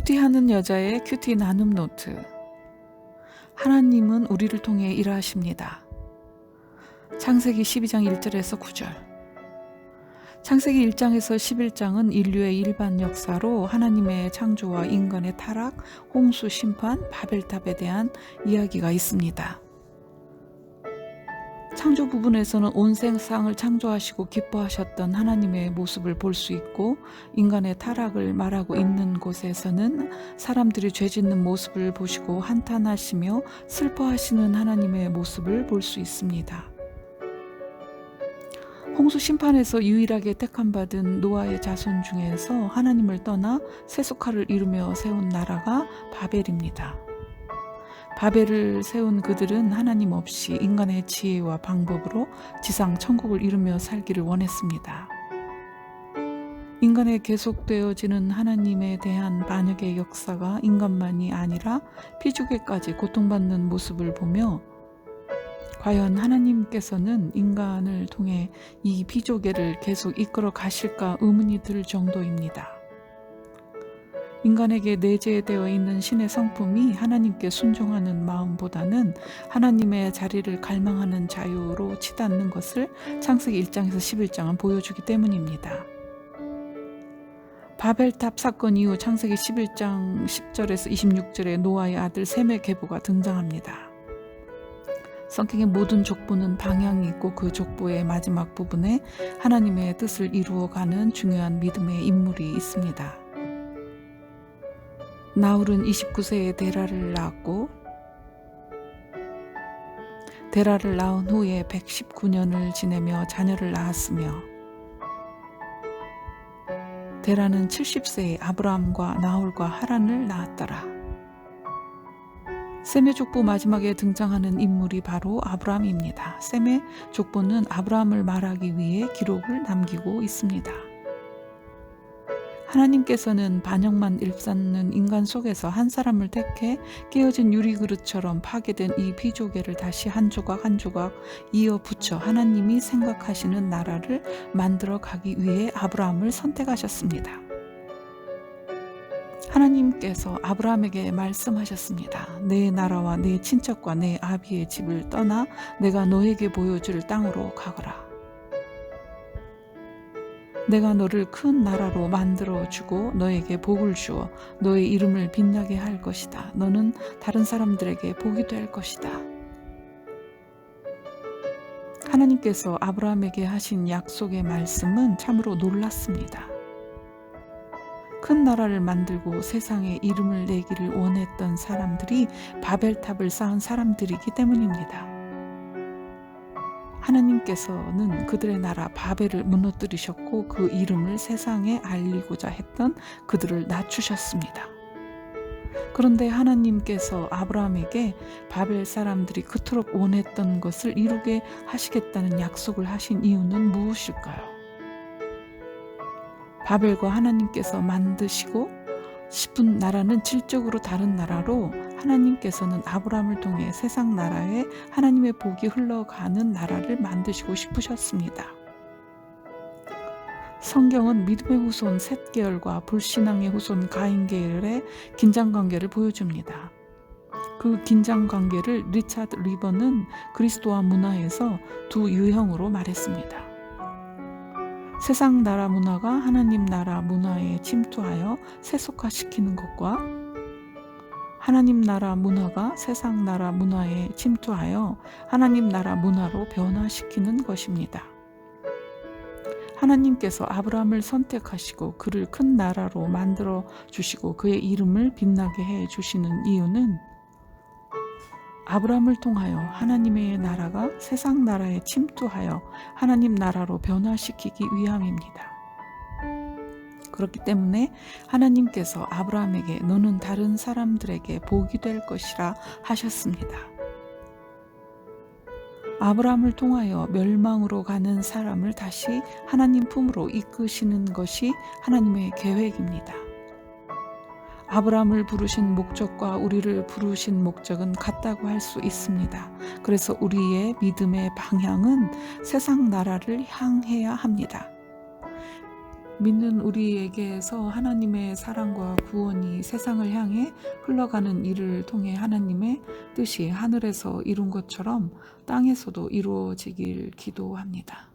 큐티하는 여자의 큐티 나눔 노트. 하나님은 우리를 통해 일하십니다. 창세기 12장 1절에서 9절. 창세기 1장에서 11장은 인류의 일반 역사로 하나님의 창조와 인간의 타락, 홍수 심판, 바벨탑에 대한 이야기가 있습니다. 창조 부분에서는 온 세상을 창조하시고 기뻐하셨던 하나님의 모습을 볼 수 있고, 인간의 타락을 말하고 있는 곳에서는 사람들이 죄짓는 모습을 보시고 한탄하시며 슬퍼하시는 하나님의 모습을 볼 수 있습니다. 홍수 심판에서 유일하게 택함받은 노아의 자손 중에서 하나님을 떠나 세속화를 이루며 세운 나라가 바벨입니다. 바벨을 세운 그들은 하나님 없이 인간의 지혜와 방법으로 지상 천국을 이루며 살기를 원했습니다. 인간에 계속되어지는 하나님에 대한 반역의 역사가 인간만이 아니라 피조개까지 고통받는 모습을 보며, 과연 하나님께서는 인간을 통해 이 피조개를 계속 이끌어 가실까 의문이 들 정도입니다. 인간에게 내재되어 있는 신의 성품이 하나님께 순종하는 마음보다는 하나님의 자리를 갈망하는 자유로 치닫는 것을 창세기 1장에서 11장은 보여주기 때문입니다. 바벨탑 사건 이후 창세기 11장 10절에서 26절에 노아의 아들 셈의 계보가 등장합니다. 성경의 모든 족보는 방향이 있고 그 족보의 마지막 부분에 하나님의 뜻을 이루어가는 중요한 믿음의 인물이 있습니다. 나홀은 29세에 데라를 낳았고, 데라를 낳은 후에 119년을 지내며 자녀를 낳았으며, 데라는 70세에 아브라함과 나홀과 하란을 낳았더라. 셈의 족보 마지막에 등장하는 인물이 바로 아브라함입니다. 셈의 족보는 아브라함을 말하기 위해 기록을 남기고 있습니다. 하나님께서는 반역만 일삼는 인간 속에서 한 사람을 택해 깨어진 유리그릇처럼 파괴된 이 피조개를 다시 한 조각 한 조각 이어 붙여 하나님이 생각하시는 나라를 만들어 가기 위해 아브라함을 선택하셨습니다. 하나님께서 아브라함에게 말씀하셨습니다. 내 나라와 내 친척과 내 아비의 집을 떠나 내가 너에게 보여줄 땅으로 가거라. 내가 너를 큰 나라로 만들어주고 너에게 복을 주어 너의 이름을 빛나게 할 것이다. 너는 다른 사람들에게 복이 될 것이다. 하나님께서 아브라함에게 하신 약속의 말씀은 참으로 놀랐습니다. 큰 나라를 만들고 세상에 이름을 내기를 원했던 사람들이 바벨탑을 쌓은 사람들이기 때문입니다. 하나님께서는 그들의 나라 바벨을 무너뜨리셨고 그 이름을 세상에 알리고자 했던 그들을 낮추셨습니다. 그런데 하나님께서 아브라함에게 바벨 사람들이 그토록 원했던 것을 이루게 하시겠다는 약속을 하신 이유는 무엇일까요? 바벨과 하나님께서 만드시고 싶은 나라는 질적으로 다른 나라로, 하나님께서는 아브라함을 통해 세상 나라에 하나님의 복이 흘러가는 나라를 만드시고 싶으셨습니다. 성경은 믿음의 후손 셋 계열과 불신앙의 후손 가인 계열의 긴장관계를 보여줍니다. 그 긴장관계를 리차드 리버는 그리스도와 문화에서 두 유형으로 말했습니다. 세상 나라 문화가 하나님 나라 문화에 침투하여 세속화시키는 것과, 하나님 나라 문화가 세상 나라 문화에 침투하여 하나님 나라 문화로 변화시키는 것입니다. 하나님께서 아브라함을 선택하시고 그를 큰 나라로 만들어 주시고 그의 이름을 빛나게 해 주시는 이유는 아브라함을 통하여 하나님의 나라가 세상 나라에 침투하여 하나님 나라로 변화시키기 위함입니다. 그렇기 때문에 하나님께서 아브라함에게 너는 다른 사람들에게 복이 될 것이라 하셨습니다. 아브라함을 통하여 멸망으로 가는 사람을 다시 하나님 품으로 이끄시는 것이 하나님의 계획입니다. 아브라함을 부르신 목적과 우리를 부르신 목적은 같다고 할 수 있습니다. 그래서 우리의 믿음의 방향은 세상 나라를 향해야 합니다. 믿는 우리에게서 하나님의 사랑과 구원이 세상을 향해 흘러가는 일을 통해 하나님의 뜻이 하늘에서 이룬 것처럼 땅에서도 이루어지길 기도합니다.